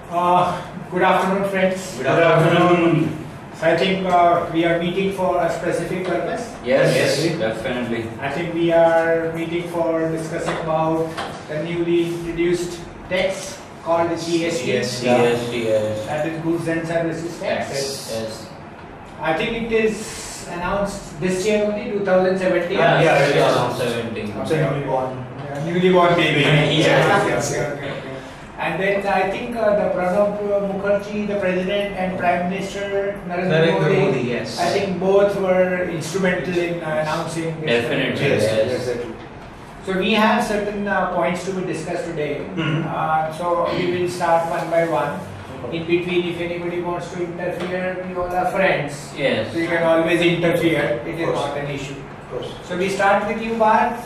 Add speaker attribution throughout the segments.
Speaker 1: Good afternoon, friends.
Speaker 2: Good afternoon.
Speaker 1: So I think we are meeting for a specific purpose.
Speaker 2: Yes, definitely.
Speaker 1: I think we are meeting for discussing about the newly introduced tax called the GST.
Speaker 2: Yes.
Speaker 1: That is Goods and Services Tax.
Speaker 2: Yes.
Speaker 1: I think it is announced this year only, 2017.
Speaker 2: Yeah, it is around 17.
Speaker 1: Newly born baby.
Speaker 2: Yes.
Speaker 1: Okay. And then I think the Pranab Mukherjee, the President, and Prime Minister Narendra Modi,
Speaker 2: yes.
Speaker 1: I think both were instrumental in announcing this.
Speaker 2: Definitely,
Speaker 1: Yes.
Speaker 2: yes.
Speaker 1: So we have certain points to be discussed today. So we will start one by one. In between, if anybody wants to interfere, we all are friends.
Speaker 2: Yes.
Speaker 1: So you can always interfere. It is not an issue. So we start with you, Bharat.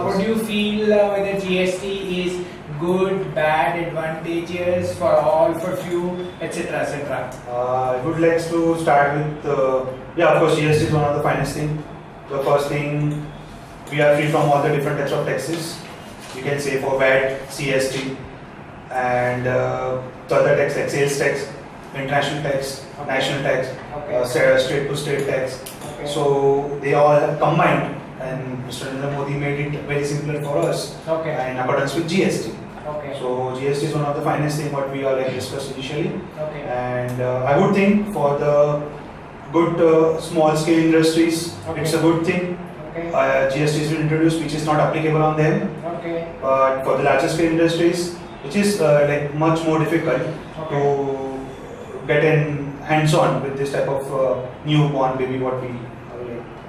Speaker 1: What do you feel whether GST is good, bad, advantageous for all, for few, etc., etc.?
Speaker 3: I would like to start with, of course, GST is one of the finest thing. The first thing, we are free from all the different types of taxes. You can say for VAT, CST, and the other tax like sales tax, international tax, national tax, state to state tax. So they all have combined, and Mr. Narendra Modi made it very simpler for us in accordance with GST. So GST is one of the finest thing what we are discussed initially, and I would think for the good small scale industries, it's a good thing. GST is introduced, which is not applicable on them, but for the larger scale industries, which is much more difficult to get in hands-on with this type of newborn baby what we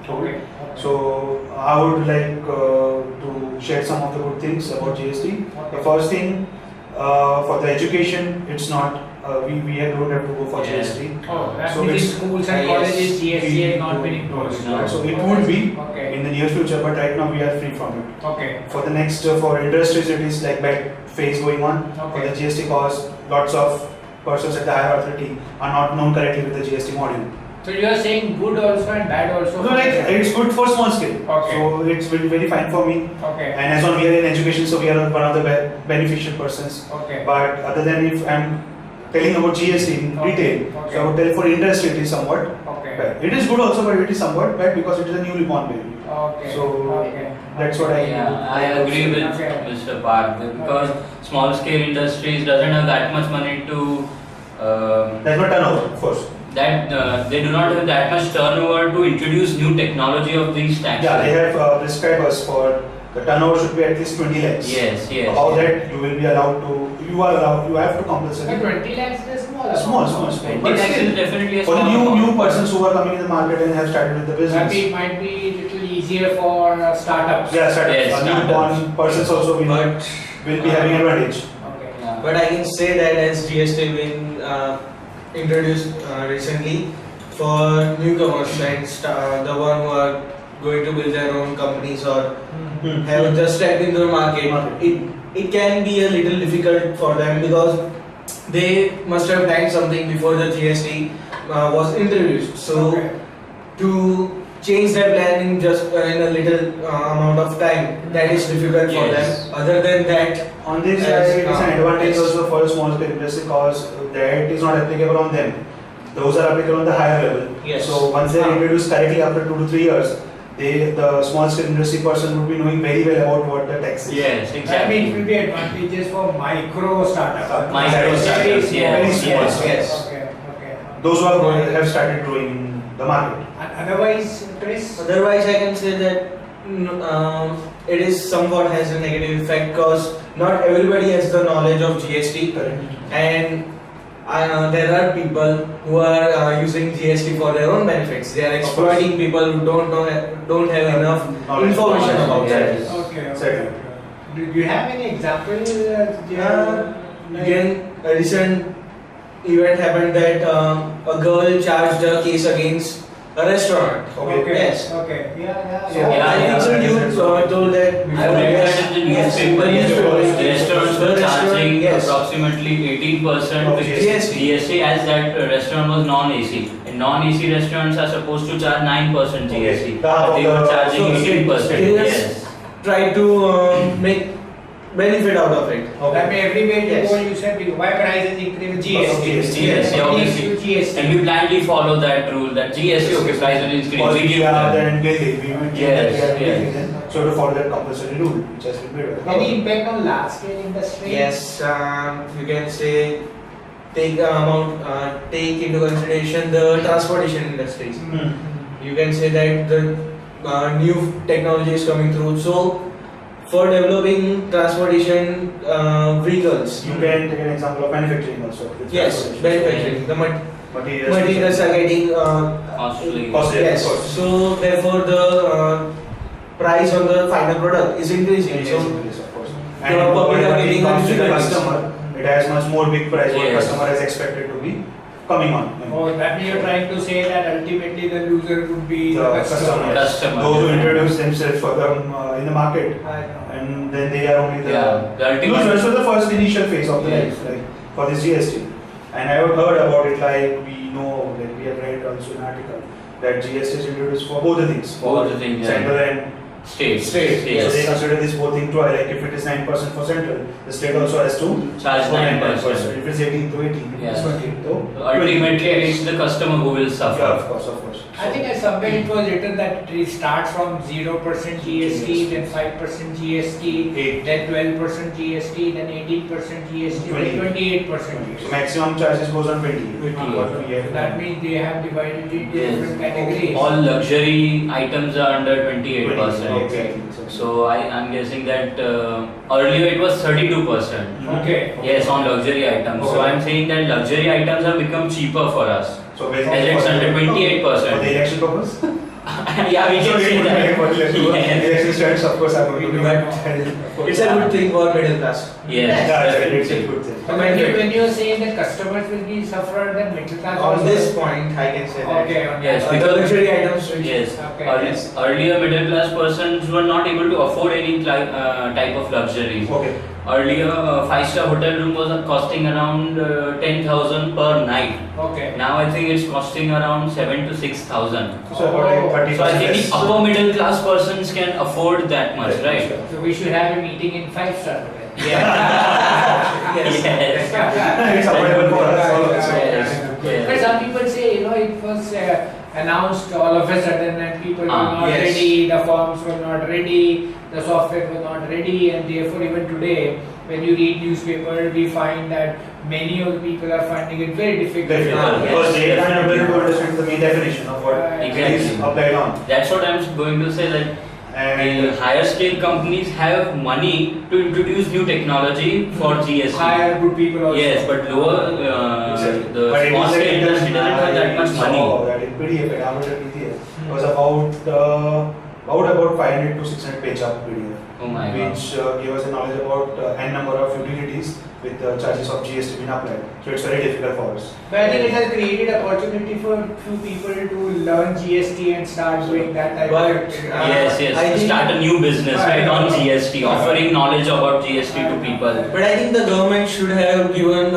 Speaker 3: told. So I would like to share some of the good things about GST. The first thing, for the education, it's not we don't have to go for GST.
Speaker 1: That
Speaker 3: so
Speaker 1: means schools and colleges GST has not been imposed.
Speaker 3: So it would be in the near future, but right now we are free from it. For the next, for industries, it is like bad phase going on. For the GST cause, lots of persons at the higher authority are not known correctly with the GST module.
Speaker 1: So you are saying good also and bad also?
Speaker 3: No, it's good for small scale. So it's very fine for me. And as on we are in education, so we are one of the beneficial persons. But other than if I'm telling about GST in detail, so I would tell for industry it is somewhat bad. It is good also, but it is somewhat bad because it is a newly born baby. That's what I
Speaker 2: agree with Mr. Park, because small scale industries doesn't have that much money to
Speaker 3: there's no turnover, of course.
Speaker 2: That they do not have that much turnover to introduce new technology of these taxes.
Speaker 3: Yeah, they have prescribed us for the turnover should be at least 20 lakhs.
Speaker 2: Yes.
Speaker 3: About that you will be allowed to, you have to compensate.
Speaker 1: 20 lakhs is small.
Speaker 3: Small.
Speaker 2: 20
Speaker 3: But
Speaker 2: lakhs
Speaker 3: still,
Speaker 2: is definitely a
Speaker 3: for the
Speaker 2: small
Speaker 3: new
Speaker 2: amount.
Speaker 3: persons who are coming in the market and have started with the business.
Speaker 1: It might be a little easier for startups.
Speaker 3: Yeah, startups.
Speaker 2: Yes,
Speaker 3: Newborn persons also will be having advantage.
Speaker 4: But I can say that as GST been introduced recently for newcomers and the one who are going to build their own companies or have just stepped into the market, it can be a little difficult for them because they must have planned something before the GST was introduced. So to change their plan in just in a little amount of time, that is difficult for them. Other than that,
Speaker 3: on this side, it is an advantage also for a small scale industry because that is not applicable on them. Those are applicable on the higher level. So once they are introduced correctly after 2 to 3 years, the small scale industry person would be knowing very well about what the tax is.
Speaker 2: Yes, exactly.
Speaker 1: That means it will be advantageous for micro startups.
Speaker 2: Very small.
Speaker 4: Yes.
Speaker 3: Those who have started growing in the market.
Speaker 1: And otherwise, Chris?
Speaker 4: Otherwise, I can say that it is somewhat has a negative effect because not everybody has the knowledge of GST, and there are people who are using GST for their own benefits. They are exploiting people who don't have enough information about that.
Speaker 1: Do you have any example?
Speaker 4: Again, a recent event happened that a girl charged a case against a restaurant. Yes. I think you told that before.
Speaker 2: I read that in the newspaper. Restaurants were charging approximately 18% with GST, as that restaurant was non-AC. And non-AC restaurants are supposed to charge 9% GST. But they were charging 18%.
Speaker 4: Yes. Try to make benefit out of it.
Speaker 1: That means everywhere you
Speaker 4: Yes.
Speaker 1: go, you said why prices increase? GST.
Speaker 2: GST, obviously.
Speaker 1: GST.
Speaker 2: And we blindly follow that rule that GST, okay, price will increase.
Speaker 3: Because
Speaker 2: We
Speaker 3: we
Speaker 2: give
Speaker 3: are
Speaker 2: them.
Speaker 3: then building, we will
Speaker 2: Yes, yes.
Speaker 3: So to follow that compulsory rule, which has been made.
Speaker 1: Any impact on large scale industry?
Speaker 4: Yes, you can say take take into consideration the transportation industries.
Speaker 3: Hmm.
Speaker 4: You can say that the new technology is coming through. So for developing transportation vehicles,
Speaker 3: You can take an example of manufacturing also. with
Speaker 4: yes,
Speaker 3: transportation.
Speaker 4: manufacturing the materials are getting
Speaker 2: Costly.
Speaker 3: Costly.
Speaker 4: yes.
Speaker 3: Of course.
Speaker 4: So therefore the price on the final product is increasing.
Speaker 3: Yes,
Speaker 4: So
Speaker 3: yes, of course.
Speaker 4: the
Speaker 3: And
Speaker 4: public are
Speaker 3: when it
Speaker 4: getting
Speaker 3: comes to the
Speaker 4: difficulties.
Speaker 3: customer, it has much more big price what
Speaker 2: Yes.
Speaker 3: customer is expected to be coming on.
Speaker 1: Oh, that means you're trying to say that ultimately the loser would be the
Speaker 3: The
Speaker 1: customer.
Speaker 2: Customer.
Speaker 3: Those who introduce themselves for them in the market,
Speaker 1: I know.
Speaker 3: and then they are only the
Speaker 2: Yeah, the ultimate.
Speaker 3: losers. So the first initial phase of the
Speaker 2: Yes.
Speaker 3: life, like for this GST. And I have heard about it, like we know, like we have read also an article that GST is introduced for both the things,
Speaker 2: Both the things, yeah.
Speaker 3: central and
Speaker 2: State.
Speaker 3: state. So
Speaker 2: Yes.
Speaker 3: they consider this both thing twice. Like if it is 9% for central, the state also has to
Speaker 2: Charge
Speaker 3: for
Speaker 2: 9%.
Speaker 3: If it's 18 to 18, it is
Speaker 2: Yeah.
Speaker 3: 20 to
Speaker 2: Ultimately, it's the customer who will suffer.
Speaker 3: Yeah, of course, of course.
Speaker 1: I think at somewhere it was written that it starts from 0% GST, then 5% GST,
Speaker 3: Eight.
Speaker 1: then 12% GST, then 18% GST, then 28%
Speaker 3: So
Speaker 1: GST.
Speaker 3: maximum charges goes on 20.
Speaker 2: 20.
Speaker 1: That means they have divided it into
Speaker 2: Yes.
Speaker 1: different categories.
Speaker 2: All luxury items are under 28%.
Speaker 3: Exactly.
Speaker 2: So I'm guessing that earlier it was 32%.
Speaker 1: Okay.
Speaker 2: Yes, on luxury items. So I'm saying that luxury items have become cheaper for us.
Speaker 3: So
Speaker 2: As it's under
Speaker 3: for
Speaker 2: 28%.
Speaker 3: the election purpose?
Speaker 2: Yeah, we can say that.
Speaker 3: For the election purpose.
Speaker 2: Yes.
Speaker 3: Election stands, of course, I'm going to do
Speaker 4: But
Speaker 3: that.
Speaker 4: it's a good thing for middle class.
Speaker 2: Yes,
Speaker 3: Yeah, it's a
Speaker 2: definitely.
Speaker 3: good thing.
Speaker 1: So when you are saying that customers will be suffered, then middle class
Speaker 4: On
Speaker 1: also-
Speaker 4: this point, I can say that.
Speaker 1: Okay, on
Speaker 2: Yes,
Speaker 1: that.
Speaker 2: because-
Speaker 4: The luxury items.
Speaker 2: Yes.
Speaker 1: Okay.
Speaker 2: Earlier middle class persons were not able to afford any type of luxuries.
Speaker 3: Okay.
Speaker 2: Earlier, a 5-star hotel room was costing around 10,000 per night.
Speaker 1: Okay.
Speaker 2: Now I think it's costing around 7 to 6,000.
Speaker 3: So about like 30%.
Speaker 2: So I think
Speaker 3: less.
Speaker 2: the upper middle class persons can afford that much, right?
Speaker 1: So we should have a meeting in 5-star hotel.
Speaker 2: Yes.
Speaker 3: It's available for us all also.
Speaker 2: Yes.
Speaker 1: But some people say, it was announced all of a sudden and people were not
Speaker 4: yes.
Speaker 1: ready, the forms were not ready, the software was not ready, and therefore even today, when you read newspaper, we find that many of the people are finding it very difficult.
Speaker 3: Definitely. Because they are not able to understand the main definition of what
Speaker 2: Exactly.
Speaker 3: is applied on.
Speaker 2: That's what I'm going to say, that
Speaker 3: And
Speaker 2: the higher scale companies have money to introduce new technology for GST.
Speaker 1: Hire good people also.
Speaker 2: Yes, but lower,
Speaker 3: Exactly.
Speaker 2: the
Speaker 3: But it
Speaker 2: small
Speaker 3: is
Speaker 2: scale
Speaker 3: like
Speaker 2: industry doesn't have that much money.
Speaker 3: That in PDF, it was about 500 to 600 page of PDF,
Speaker 2: Oh my god.
Speaker 3: which gave us a knowledge about n number of utilities with the charges of GST being applied. So it's very difficult for us.
Speaker 1: But I think it has created opportunity for few people to learn GST and start doing that type
Speaker 4: But,
Speaker 1: of activity.
Speaker 2: Yes, yes.
Speaker 4: I
Speaker 2: To
Speaker 4: think-
Speaker 2: start a new business, right, on GST, offering knowledge about GST to people.
Speaker 4: But I think the government should have given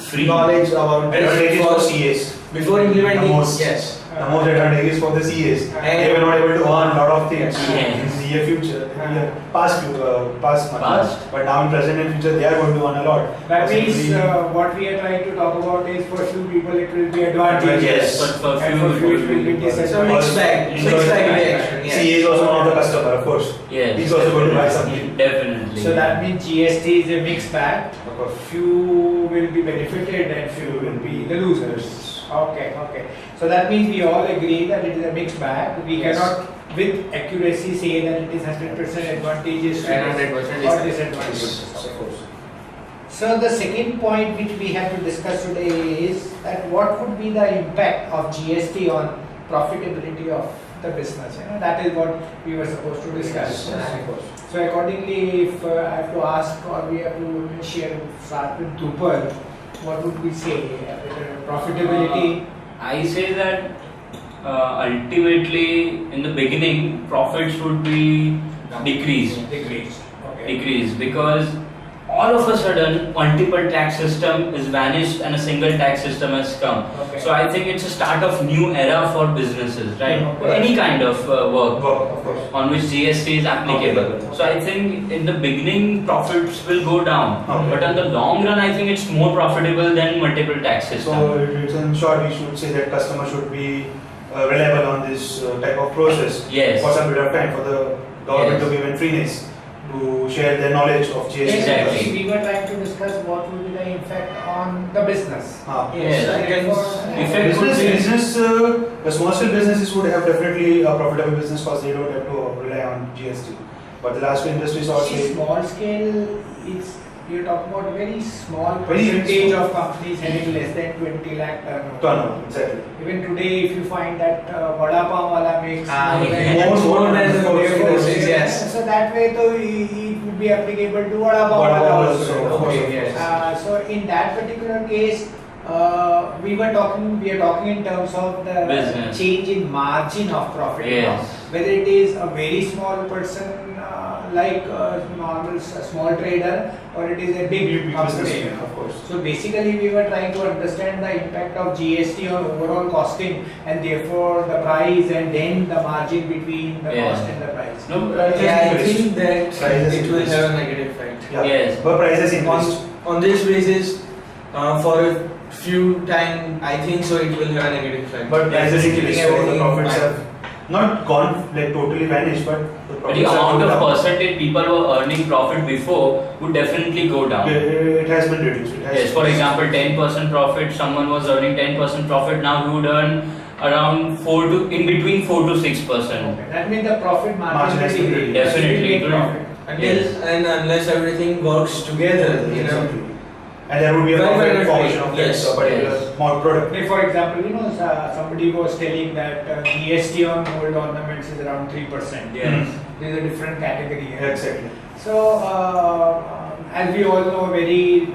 Speaker 2: Free.
Speaker 4: knowledge about
Speaker 3: Advantages
Speaker 4: this
Speaker 3: for
Speaker 4: for
Speaker 3: CAs.
Speaker 4: before implementing.
Speaker 3: The most.
Speaker 4: Yes.
Speaker 3: The most advantage is for the CAs.
Speaker 4: And-
Speaker 3: They were not able to earn a lot of things
Speaker 2: Yes.
Speaker 3: in the near future, past months.
Speaker 2: Past.
Speaker 3: But now in present and future, they are going to earn a lot.
Speaker 1: That means
Speaker 3: Possibly-
Speaker 1: what we are trying to talk about is for few people it will be advantageous.
Speaker 3: Yes,
Speaker 2: but for
Speaker 1: And
Speaker 2: few
Speaker 1: for few it
Speaker 2: people
Speaker 1: will be
Speaker 2: it will be-
Speaker 4: It's a
Speaker 1: disadvantageous.
Speaker 4: mixed bag. Mixed bag reaction. Yes.
Speaker 3: CA is also one of the customer, of course.
Speaker 2: Yes.
Speaker 3: He's also going to buy something.
Speaker 2: Definitely.
Speaker 1: So that means GST is a mixed bag.
Speaker 3: Of course.
Speaker 1: Few will be benefited and few will be the losers. Okay. So that means we all agree that it is a mixed bag. We
Speaker 4: Yes.
Speaker 1: cannot with accuracy say that it is 100% advantageous to
Speaker 4: And
Speaker 1: us
Speaker 4: 100%
Speaker 1: or
Speaker 4: disadvantageous.
Speaker 1: disadvantageous.
Speaker 3: Of course.
Speaker 1: So the second point which we have to discuss today is that what would be the impact of GST on profitability of the business. That is what we were supposed to discuss.
Speaker 3: Of course.
Speaker 1: So accordingly, if I have to ask or we have to start with Drupad, what would we say? Profitability?
Speaker 2: I say that ultimately in the beginning profits would be decreased
Speaker 1: Decreased. Okay.
Speaker 2: because all of a sudden multiple tax system is vanished and a single tax system has come.
Speaker 1: Okay.
Speaker 2: So I think it's a start of new era for businesses, right?
Speaker 1: Okay.
Speaker 2: Any kind of work
Speaker 3: Of course.
Speaker 2: on which GST is applicable.
Speaker 3: Okay.
Speaker 2: So I think in the beginning profits will go down,
Speaker 3: Okay.
Speaker 2: but in the long run I think it's more profitable than multiple tax system.
Speaker 3: So it's in short, we should say that customer should be reliable on this type of process
Speaker 2: Yes.
Speaker 3: for some period of time for the government
Speaker 2: Yes.
Speaker 3: to give in freeness to share their knowledge of GST.
Speaker 2: Exactly.
Speaker 1: We were trying to discuss what will be the impact on the business.
Speaker 2: Yes,
Speaker 1: So
Speaker 2: I
Speaker 4: can-
Speaker 1: therefore,
Speaker 2: Effect could be-
Speaker 3: Business, the small scale businesses would have definitely a profitable business because they don't have to rely on GST. But the large scale industries also.
Speaker 1: See, small scale, it's you're talking about very small
Speaker 3: Very
Speaker 1: percentage
Speaker 3: small.
Speaker 1: of companies having less than 20 lakh turnover.
Speaker 3: Turnover, exactly.
Speaker 1: Even today, if you find that vada pav wala makes
Speaker 4: Ah,
Speaker 1: more than-
Speaker 4: yeah. More than the
Speaker 3: Of
Speaker 4: big
Speaker 3: course.
Speaker 4: industries, yes.
Speaker 1: So that way, though, it would be applicable to vada pav
Speaker 3: Vada
Speaker 1: wala
Speaker 3: pav
Speaker 1: also.
Speaker 3: also, of course, of
Speaker 4: yes.
Speaker 3: course.
Speaker 1: So in that particular case, we are talking in terms of the
Speaker 2: Business.
Speaker 1: change in margin of profit.
Speaker 2: Yes.
Speaker 1: Whether it is a very small person like a small trader, or it is a big company.
Speaker 3: business, of course.
Speaker 1: So basically, we were trying to understand the impact of GST on overall costing, and therefore the price, and then the margin between the
Speaker 2: Yeah.
Speaker 1: cost and the price.
Speaker 2: No,
Speaker 4: Yeah, I think that
Speaker 3: Prices
Speaker 4: it will
Speaker 3: increase.
Speaker 4: have a negative effect.
Speaker 3: Yeah.
Speaker 2: Yes.
Speaker 3: But prices increased.
Speaker 4: On this basis, for a few time, I think so it will have a negative effect.
Speaker 3: But prices increased, so the
Speaker 4: Everything
Speaker 3: profits
Speaker 4: might-
Speaker 3: have not gone like totally vanished, but the
Speaker 2: But
Speaker 3: profits
Speaker 2: the
Speaker 3: have
Speaker 2: amount
Speaker 3: gone
Speaker 2: of
Speaker 3: down.
Speaker 2: percentage people were earning profit before would definitely go down.
Speaker 3: It has been reduced. It has
Speaker 2: Yes, for example, 10% profit, someone was earning 10% profit, now he would earn around in between 4 to 6%.
Speaker 1: Okay. That means the profit margin
Speaker 3: Margin has
Speaker 1: will
Speaker 3: been
Speaker 1: increase.
Speaker 3: reduced.
Speaker 2: Definitely, it will-
Speaker 1: Profit.
Speaker 4: Until and unless everything works together, you know.
Speaker 3: Exactly. And there would be a
Speaker 4: Very,
Speaker 3: profit
Speaker 4: very
Speaker 3: formation
Speaker 4: big.
Speaker 3: of that
Speaker 4: Yes,
Speaker 3: particular
Speaker 2: yes.
Speaker 3: small product.
Speaker 1: Like for example, somebody was telling that GST on gold ornaments is around 3%.
Speaker 2: Yes.
Speaker 1: There's a different category.
Speaker 3: Exactly.
Speaker 1: So, as we all know, very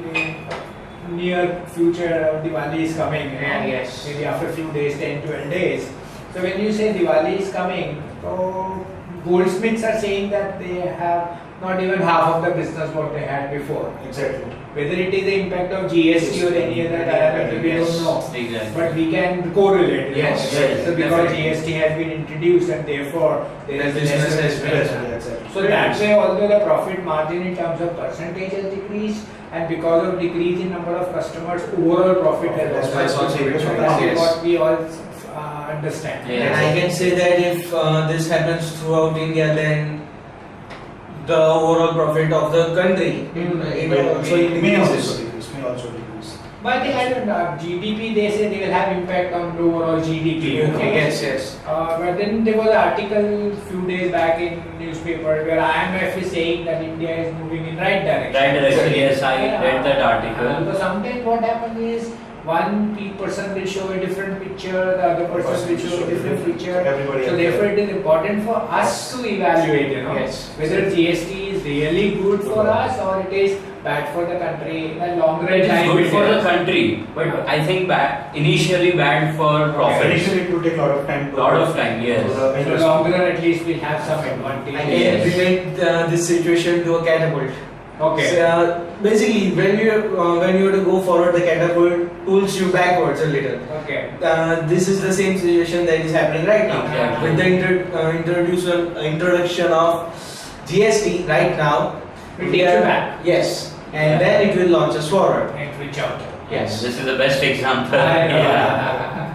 Speaker 1: near future, Diwali is coming.
Speaker 4: Yes.
Speaker 1: Maybe after a few days, 10, 12 days. So when you say Diwali is coming, so goldsmiths are saying that they have not even half of the business what they had before.
Speaker 3: Exactly.
Speaker 1: Whether it is the impact of GST or any other parameter, we don't know.
Speaker 2: Exactly.
Speaker 1: But we can correlate. you
Speaker 4: Yes,
Speaker 1: know.
Speaker 2: yes,
Speaker 1: So because
Speaker 4: definitely.
Speaker 1: GST has been introduced and therefore there
Speaker 4: The
Speaker 1: is
Speaker 4: business
Speaker 1: lesser
Speaker 4: has been-
Speaker 1: business.
Speaker 3: Exactly.
Speaker 1: So that way, although the profit margin in terms of percentage has decreased, and because of decrease in number of customers, overall profit has
Speaker 3: That's
Speaker 1: also
Speaker 3: also
Speaker 1: decreased.
Speaker 3: decreased.
Speaker 1: That is
Speaker 4: Yes.
Speaker 1: what we all understand.
Speaker 2: Yeah.
Speaker 4: And I can say that if this happens throughout India, then the overall profit of the country also
Speaker 3: May also
Speaker 4: increases.
Speaker 3: decrease. May also decrease.
Speaker 1: But I think I don't know, GDP, they say they will have impact on the overall GDP.
Speaker 4: Okay, yes, yes.
Speaker 1: But then there was an article few days back in newspaper where IMF is saying that India is moving in right direction.
Speaker 2: Right direction, yes, I
Speaker 1: Yeah.
Speaker 2: read that article.
Speaker 1: Because sometimes what happens is one person will show a different picture, the other person will show a different picture.
Speaker 3: Everybody
Speaker 1: So
Speaker 3: has
Speaker 1: therefore
Speaker 3: their-
Speaker 1: it is important for us to evaluate,
Speaker 4: Yes.
Speaker 1: whether GST is really good for us or it is bad for the country in the longer
Speaker 2: It is
Speaker 1: time.
Speaker 2: good
Speaker 1: will
Speaker 2: for
Speaker 1: tell
Speaker 2: the
Speaker 1: us.
Speaker 2: country, but I think initially bad for profit.
Speaker 3: Initially, it would take a lot of time.
Speaker 2: Lot of time, yes.
Speaker 3: So the
Speaker 1: In the
Speaker 3: interest-
Speaker 1: long run, at least we'll have some advantage.
Speaker 4: I can
Speaker 2: Yes.
Speaker 4: relate this situation to a catapult.
Speaker 1: Okay.
Speaker 4: So, basically, when you to go forward, the catapult pulls you backwards a little.
Speaker 1: Okay.
Speaker 4: This is the same situation that is happening right now.
Speaker 2: Exactly.
Speaker 4: With the introduction of GST right now,
Speaker 1: It
Speaker 4: we
Speaker 1: takes you
Speaker 4: are-
Speaker 1: back.
Speaker 4: Yes, and then it will launch us forward.
Speaker 1: And reach out.
Speaker 4: Yes,
Speaker 2: This is the best example.
Speaker 1: Yeah.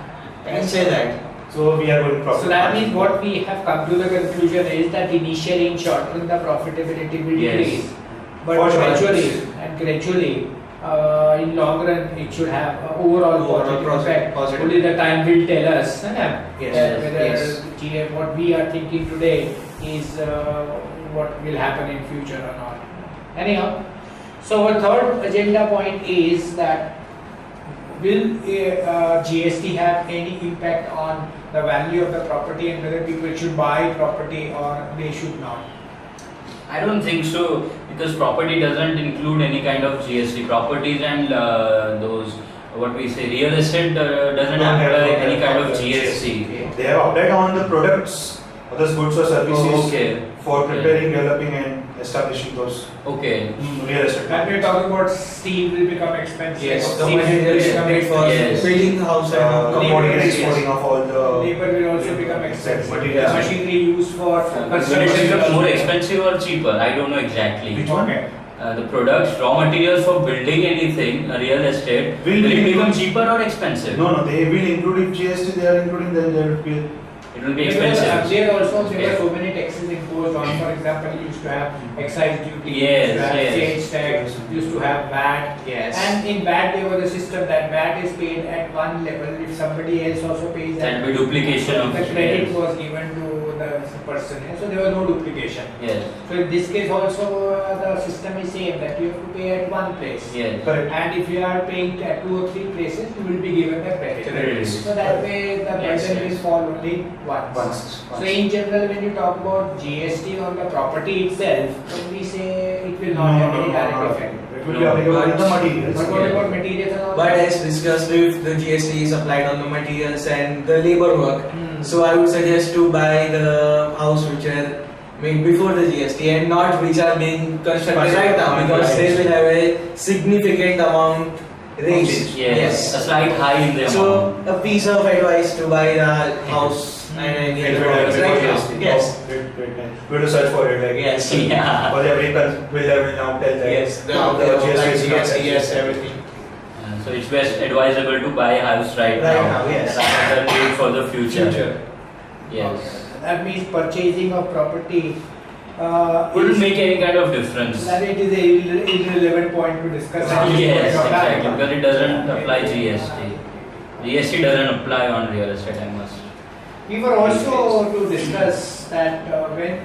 Speaker 4: I can say that.
Speaker 3: So we are going profit.
Speaker 1: So that means what we have come to the conclusion is that initially in short run the profitability will
Speaker 2: Yes.
Speaker 1: decrease, but
Speaker 3: For sure.
Speaker 1: gradually in long run it should have overall positive effect. Only the time will tell us
Speaker 4: Yes,
Speaker 1: whether
Speaker 4: yes.
Speaker 1: what we are thinking today is what will happen in future or not. Anyhow, so our third agenda point is that will GST have any impact on the value of the property and whether people should buy property or they should not?
Speaker 2: I don't think so, because property doesn't include any kind of GST. Properties and those, what we say, real estate doesn't
Speaker 3: Don't
Speaker 2: have
Speaker 3: have
Speaker 2: any kind of
Speaker 3: GST.
Speaker 2: GST.
Speaker 3: They have applied on the products, others goods or services
Speaker 2: Oh, okay.
Speaker 3: for preparing, developing, and establishing those
Speaker 2: Okay.
Speaker 3: real estate.
Speaker 1: And we're talking about steel will become expensive.
Speaker 4: Yes, the
Speaker 1: Steel will
Speaker 4: materials
Speaker 1: become
Speaker 4: needed for
Speaker 2: Yes.
Speaker 4: building the house and
Speaker 3: Importing and
Speaker 1: Yes.
Speaker 3: exporting of all the
Speaker 1: Labor will also become expensive.
Speaker 3: materials.
Speaker 1: Machinery used for
Speaker 2: Will it
Speaker 1: construction
Speaker 2: become more expensive or cheaper? I don't know exactly.
Speaker 3: Which one?
Speaker 1: Okay.
Speaker 2: The products, raw materials for building anything, real estate,
Speaker 3: Will
Speaker 2: will it
Speaker 3: be-
Speaker 2: become cheaper or expensive?
Speaker 3: No, they will include if GST they are including, then there will be.
Speaker 2: It will be
Speaker 1: Because
Speaker 2: expensive.
Speaker 1: there also there
Speaker 2: Okay.
Speaker 1: were so many taxes imposed on. For example, you used to have excise duty,
Speaker 2: Yes,
Speaker 1: used to have
Speaker 2: yes.
Speaker 1: sales tax, used to have VAT.
Speaker 4: Yes.
Speaker 1: And in VAT there was a system that VAT is paid at one level. If somebody else also pays
Speaker 2: That will be duplication of
Speaker 1: the credit
Speaker 2: yes.
Speaker 1: was given to the person. So there was no duplication.
Speaker 2: Yes.
Speaker 1: So in this case also the system is same that you have to pay at one place.
Speaker 2: Yes.
Speaker 3: Correct.
Speaker 1: And if you are paying at 2 or 3 places, you will be given the credit.
Speaker 2: Credit.
Speaker 1: So that way the
Speaker 2: Yes,
Speaker 1: burden will
Speaker 2: yes.
Speaker 1: fall only once. So in general, when you talk about GST on the property itself, when we say it will not have any direct effect.
Speaker 3: It will be applicable in the materials.
Speaker 1: But what
Speaker 2: Yeah.
Speaker 1: about materials and all
Speaker 4: But
Speaker 1: that?
Speaker 4: as discussed, if the GST is applied on the materials and the labor work,
Speaker 1: Hmm.
Speaker 4: so I would suggest to buy the house which are made before the GST and not which are being constructed right now, because they will have a significant amount raised.
Speaker 2: Yes. A slight high in the
Speaker 4: So
Speaker 2: amount.
Speaker 4: a piece of advice to buy the house and any
Speaker 3: It
Speaker 4: other
Speaker 3: will
Speaker 4: properties
Speaker 3: have
Speaker 4: right now.
Speaker 3: GST.
Speaker 4: Yes.
Speaker 3: We will search for it. Like,
Speaker 4: Yes.
Speaker 2: Yeah.
Speaker 3: Because every builder will now tell that.
Speaker 4: Yes. The
Speaker 3: GST is not
Speaker 4: GST, yes,
Speaker 3: taxed.
Speaker 4: everything.
Speaker 2: So it's best advisable to buy a house right now.
Speaker 4: Yes.
Speaker 2: Rather than wait for the future. Yes.
Speaker 1: That means purchasing of property
Speaker 2: Wouldn't
Speaker 1: is-
Speaker 2: make any kind of difference.
Speaker 1: that it is a irrelevant point to discuss. at this
Speaker 2: Yes,
Speaker 1: point of time.
Speaker 2: exactly. Because it doesn't apply GST. GST doesn't apply on real estate, I must.
Speaker 1: We were also to discuss that when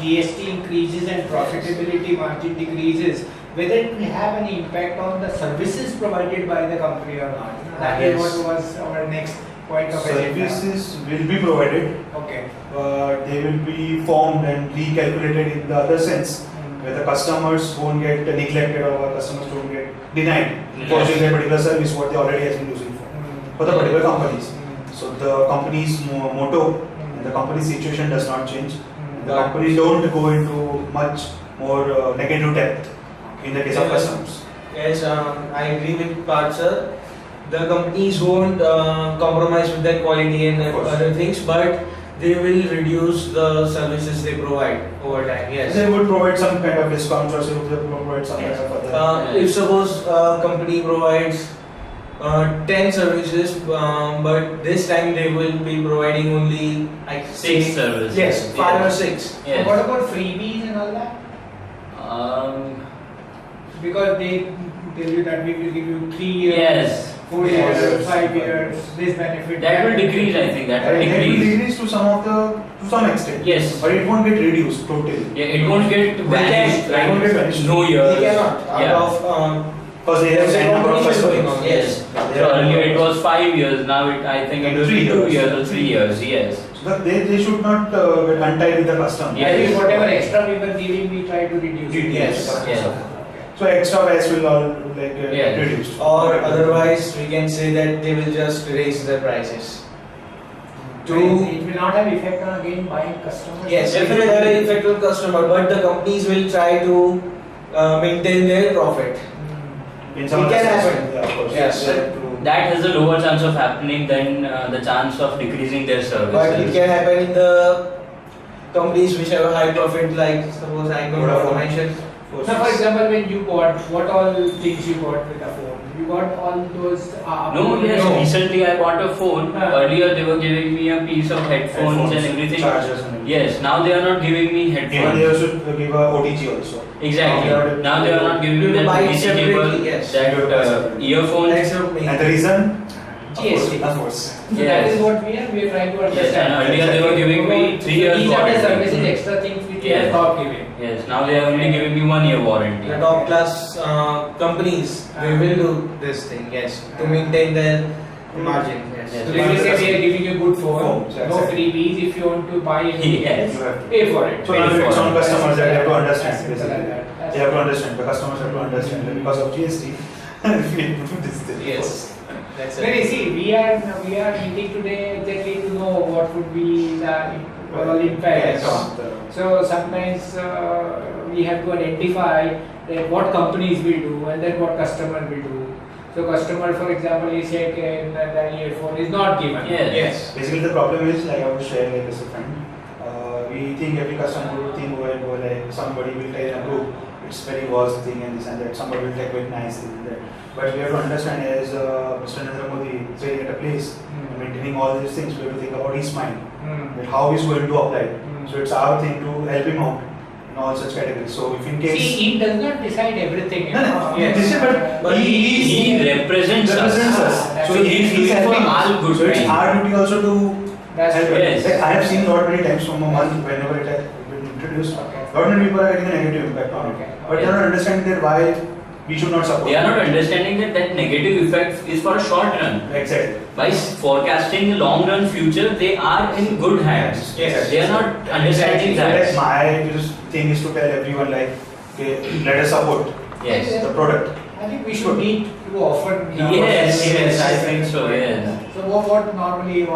Speaker 1: GST increases and profitability margin decreases, whether it will have any impact on the services provided by the company or not. That is
Speaker 3: Yes.
Speaker 1: what was our next point of agenda.
Speaker 3: Services will be provided,
Speaker 1: Okay.
Speaker 3: but they will be formed and recalculated in the other sense, where the customers won't get neglected or customers don't get denied for using a particular service what they already has been using for the particular companies. So the company's motto and the company's situation does not change. The company don't go into much more negative depth in the case of customers.
Speaker 4: Yes, I agree with Parth sir. The companies won't compromise with their quality and
Speaker 3: Of course.
Speaker 4: other things, but they will reduce the services they provide over time. Yes.
Speaker 3: They would provide some kind of discounts or they would provide some kind of other.
Speaker 4: If suppose a company provides 10 services, but this time they will be providing only like
Speaker 2: 6 services.
Speaker 4: Yes, 5 or 6.
Speaker 1: So
Speaker 2: Yes.
Speaker 1: what about freebies and all that? Because they tell you that we will give you 3 years,
Speaker 2: Yes.
Speaker 1: 4
Speaker 3: Yes.
Speaker 1: years, 5 years, this benefit.
Speaker 2: That will decrease, I think. That will
Speaker 3: It will
Speaker 2: decrease.
Speaker 3: decrease to some extent.
Speaker 2: Yes.
Speaker 3: But it won't get reduced totally.
Speaker 2: Yeah, it won't get vanished.
Speaker 3: It won't get vanished.
Speaker 2: No years.
Speaker 4: They cannot. Out
Speaker 2: Yeah.
Speaker 4: of
Speaker 3: Because they have
Speaker 4: There's a
Speaker 3: a number of
Speaker 4: competition going
Speaker 3: customers.
Speaker 4: on, yes.
Speaker 2: So earlier it was 5 years. Now I think it will be
Speaker 3: 3
Speaker 2: 2
Speaker 3: years.
Speaker 2: years or 3 years. Yes.
Speaker 3: But they should not get untied with the customer.
Speaker 2: Yeah.
Speaker 1: I think whatever extra we were giving, we try to reduce it.
Speaker 3: Yes.
Speaker 2: Yes.
Speaker 3: So extra price will all like
Speaker 2: Yeah.
Speaker 3: get reduced.
Speaker 4: Or otherwise, we can say that they will just raise the prices.
Speaker 1: So it will not have effect on again buying customers.
Speaker 4: Yes, it will have an effect on customer, but the companies will try to maintain their profit.
Speaker 3: In some
Speaker 4: It
Speaker 3: other
Speaker 4: can
Speaker 3: sense,
Speaker 4: happen.
Speaker 3: Yeah, of course.
Speaker 4: Yes.
Speaker 3: They have to-
Speaker 2: That has a lower chance of happening than the chance of decreasing their services.
Speaker 4: But it can happen in the companies which have a high profit, like suppose I don't want to mention.
Speaker 1: So for example, when you bought, what all things you bought with the phone? You got all those.
Speaker 2: No, yes.
Speaker 4: No.
Speaker 2: Recently I bought a phone. Earlier they were giving me a piece of headphones and everything.
Speaker 3: Chargers and everything.
Speaker 2: Yes. Now they are not giving me
Speaker 3: Even they
Speaker 2: headphones.
Speaker 3: should give a OTG also.
Speaker 2: Exactly. Now they are not giving
Speaker 4: You
Speaker 2: me that
Speaker 4: buy it
Speaker 2: PC
Speaker 4: separately,
Speaker 2: cable,
Speaker 4: yes.
Speaker 2: that earphones.
Speaker 4: That's your main.
Speaker 3: And the reason?
Speaker 1: GST.
Speaker 3: Of course.
Speaker 1: So that is what we are trying to
Speaker 2: Yes,
Speaker 1: understand.
Speaker 2: and earlier they were giving me 3 years
Speaker 1: These are the
Speaker 2: warranty.
Speaker 1: services, extra things which we
Speaker 2: Yes.
Speaker 1: are not giving.
Speaker 2: Yes, now they are only giving me 1 year warranty.
Speaker 4: The top class companies, they will do this thing, yes, to maintain their margin.
Speaker 2: Yes.
Speaker 1: So they will say we are giving you good phone,
Speaker 3: Phones,
Speaker 1: no
Speaker 3: exactly.
Speaker 1: freebies. If you want to buy anything
Speaker 2: Yes.
Speaker 3: You have to.
Speaker 1: pay for it.
Speaker 3: So now it's on customers that have to understand.
Speaker 1: As simple as
Speaker 3: Basically.
Speaker 1: that.
Speaker 3: They have to understand. The customers have to understand that because of GST, we have to do this thing.
Speaker 4: Yes, that's
Speaker 1: Well, you
Speaker 4: it.
Speaker 1: see, we are meeting today exactly to know what would be the impact.
Speaker 3: Yes.
Speaker 1: So sometimes we have to identify that what companies will do and then what customer will do. So customer, for example, is saying the earphone is not given.
Speaker 2: Yes.
Speaker 3: Basically, the problem is like I was sharing like as a friend. We think every customer will think well, like somebody will tell them, oh, it's very worst thing and this and that. Somebody will take very nice thing and that. But we have to understand as Mr. Narendra Modi is saying at a place, maintaining all these things, we have to think about his mind, that how he's going to apply. So it's our thing to help him out in all such categories. So if in case
Speaker 1: See, he does not decide everything. You know?
Speaker 3: This is, but
Speaker 2: He represents us.
Speaker 3: So
Speaker 2: So he's doing for
Speaker 3: helping us.
Speaker 2: our good
Speaker 3: So it's
Speaker 2: time.
Speaker 3: our duty also to
Speaker 1: That's
Speaker 3: help.
Speaker 1: true.
Speaker 2: Yes.
Speaker 3: Like I have seen lot many times from a month whenever it has been introduced.
Speaker 1: Okay.
Speaker 3: Lot many people are getting a negative impact on
Speaker 1: Okay.
Speaker 3: it. But they are not understanding that why we should not support.
Speaker 2: They are not understanding that that negative effect is for a short run.
Speaker 3: Exactly.
Speaker 2: By forecasting the long run future, they are in good hands.
Speaker 3: Yes.
Speaker 2: They are not understanding
Speaker 3: So that's
Speaker 2: that.
Speaker 3: my thing is to tell everyone like, okay, let us support
Speaker 2: Yes.
Speaker 3: the product.
Speaker 1: I think we should meet too often.
Speaker 2: Yes, I think so, yes.
Speaker 1: So what normally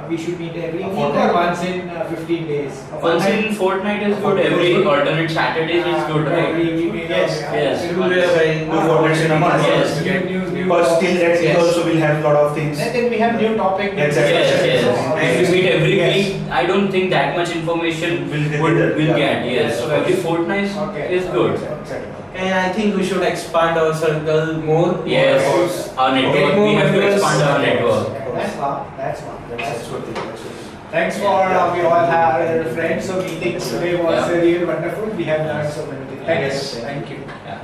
Speaker 1: we should meet every week or once in 15 days?
Speaker 2: Once in fortnight is good. Every alternate Saturdays is good, right?
Speaker 1: Every week,
Speaker 3: Yes.
Speaker 2: Yes.
Speaker 4: It will be a very
Speaker 3: No fortnights in a month.
Speaker 2: Yes.
Speaker 1: New
Speaker 3: Because still that we
Speaker 4: Yes.
Speaker 3: also will have lot of things.
Speaker 1: And then we have new topic.
Speaker 3: Exactly.
Speaker 2: Yes, yes. And if we meet every
Speaker 3: Yes.
Speaker 2: week, I don't think that much information
Speaker 3: Will get
Speaker 2: we'll
Speaker 3: either. Yeah.
Speaker 2: get. Yes, so every fortnight
Speaker 1: Okay.
Speaker 2: is good.
Speaker 3: Exactly.
Speaker 4: And I think we should expand our circle more.
Speaker 2: Yes, our network. We have to expand our network.
Speaker 1: That's one. That's one.
Speaker 3: That's good thing. That's good thing.
Speaker 1: Thanks for we all have friends. So meeting today was
Speaker 2: Yeah.
Speaker 1: really wonderful. We have learned so many things.
Speaker 4: Yes.
Speaker 1: Thank you.
Speaker 2: Yeah.